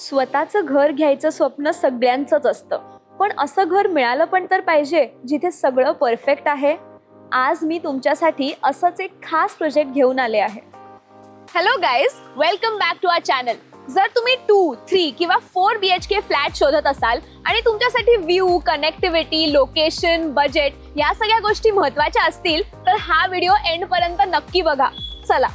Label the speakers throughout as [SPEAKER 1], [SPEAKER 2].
[SPEAKER 1] स्वतःचं घर घ्यायचं स्वप्न सगळ्यांचंच असतं, पण असं घर मिळालं पण तर पाहिजे जिथे सगळं परफेक्ट आहे. आज मी तुमच्यासाठी असंच एक खास प्रोजेक्ट घेऊन आले आहे. Hello guys, welcome back to our channel. जर तुम्ही 2, 3 किंवा 4 BHK फ्लॅट शोधत असाल आणि तुमच्यासाठी व्ह्यू, कनेक्टिव्हिटी, लोकेशन, बजेट या सगळ्या गोष्टी महत्त्वाच्या असतील तर हा व्हिडिओ एंड पर्यंत नक्की बघा. चला.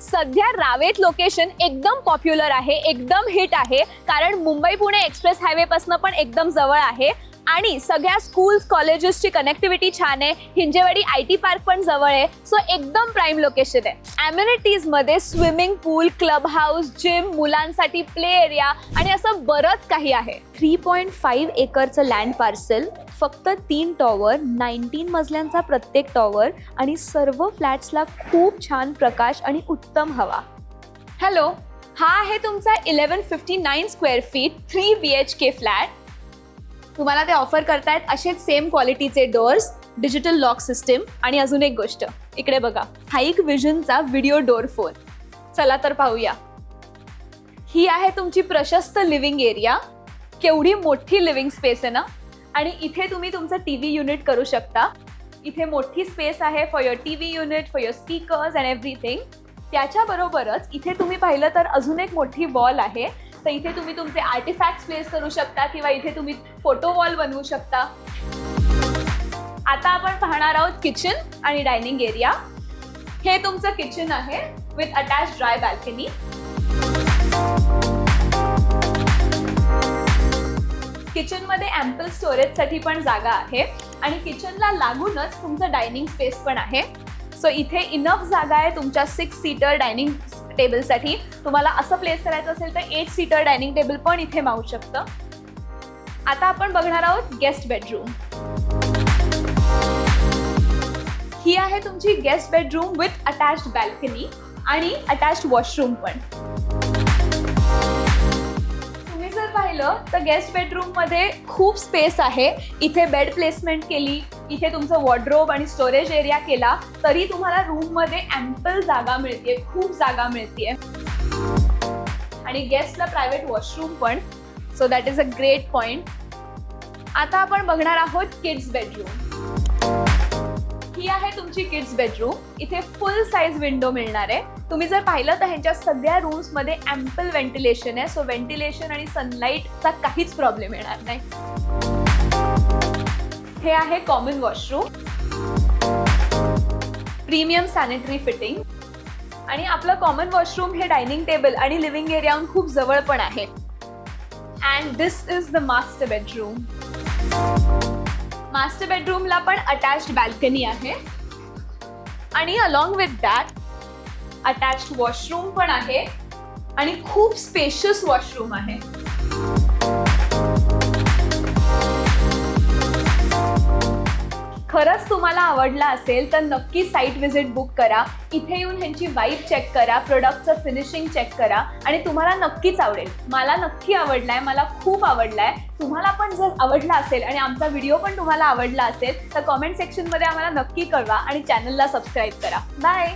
[SPEAKER 1] सध्या रावेत लोकेशन एकदम पॉप्युलर आहे, एकदम हिट आहे, कारण मुंबई पुणे एक्सप्रेस हायवे पासून पण एकदम जवळ आहे आणि सगळ्या स्कूल्स कॉलेजेसची कनेक्टिव्हिटी छान आहे. हिंजेवाडी IT पार्क पण जवळ आहे, सो एकदम प्राईम लोकेशन आहे. अम्युनिटीज मध्ये स्विमिंग पूल, क्लब हाऊस, जिम, मुलांसाठी प्ले एरिया आणि असं बरंच काही आहे. 3.5 एकरचं लँड पार्सल, फक्त 3 टॉवर, 19 मजल्यांचा प्रत्येक टॉवर आणि सर्व फ्लॅट्सला खूप छान प्रकाश आणि उत्तम हवा. हॅलो, हा आहे तुमचा 1159 स्क्वेअर फीट 3 BHK फ्लॅट. तुम्हाला ते ऑफर करतायत असेच सेम क्वालिटीचे डोअर्स, डिजिटल लॉक सिस्टीम आणि अजून एक गोष्ट, इकडे बघा, हाईक विजनचा व्हिडिओ डोअर फोन. चला तर पाहूया. ही आहे तुमची प्रशस्त लिव्हिंग एरिया. केवढी मोठी लिव्हिंग स्पेस आहे ना. आणि इथे तुम्ही तुमचं TV युनिट करू शकता. इथे मोठी स्पेस आहे for your TV unit, for your speakers and everything. त्याच्याबरोबरच इथे तुम्ही पाहिलं तर अजून एक मोठी वॉल आहे. तर इथे तुम्ही तुमचे आर्टिफॅक्ट्स प्लेस करू शकता किंवा इथे तुम्ही फोटो वॉल बनवू शकता. आता आपण पाहणार आहोत किचन आणि डायनिंग एरिया. हे तुमचं किचन आहे with attach dry balcony. Kitchen मध्ये ॲम्पल स्टोरेजसाठी पण जागा आहे आणि किचनला लागूनच तुमचं डायनिंग स्पेस पण आहे. सो इथे इनफ जागा आहे तुमच्या 6 सीटर डायनिंग टेबलसाठी. तुम्हाला असं प्लेस करायचं असेल तर 8 सीटर डायनिंग टेबल पण इथे मावू शकतं. आता आपण बघणार आहोत गेस्ट बेडरूम. ही आहे तुमची guest bedroom with attached balcony आणि अटॅच्ड वॉशरूम पण. तुम्ही जर पाहिलं तर गेस्ट बेडरूम मध्ये खूप स्पेस आहे. इथे बेड प्लेसमेंट केली, इथे तुमचं वॉर्डरोब आणि स्टोरेज एरिया केला तरी तुम्हाला रूम मध्ये ॲम्पल जागा मिळते, खूप जागा मिळते. आणि गेस्टला प्रायव्हेट वॉशरूम पण, so that is a great point. आता आपण बघणार आहोत किड्स बेडरूम. ही आहे तुमची किड्स बेडरूम. इथे फुल साईज विंडो मिळणार आहे. तुम्ही जर पाहिलं तर ह्यांच्या सगळ्या रूम्स मध्ये ॲम्पल व्हेंटिलेशन आहे, सो व्हेंटिलेशन आणि सनलाईटचा काहीच प्रॉब्लेम येणार नाही. हे आहे common washroom, premium sanitary fitting आणि आपलं कॉमन वॉशरूम हे डायनिंग टेबल आणि लिव्हिंग एरियाहून खूप जवळ पण आहे. And this is the master bedroom. Master बेडरूमला पण अटॅच्ड बॅल्कनी आहे आणि along with that attached washroom पण आहे आणि खूप स्पेशियस वॉशरूम आहे. खरंच तुम्हाला आवडला असेल तर नक्की साईट व्हिजिट बुक करा. इथे येऊन ह्यांची वाईब चेक करा, प्रोडक्टचं फिनिशिंग चेक करा आणि तुम्हाला नक्कीच आवडेल. मला नक्की आवडलाय, मला खूप आवडलाय. तुम्हाला पण जर आवडला असेल आणि आमचा व्हिडिओ पण तुम्हाला आवडला असेल तर कॉमेंट सेक्शनमध्ये आम्हाला नक्की कळवा आणि चॅनलला सबस्क्राईब करा. बाय.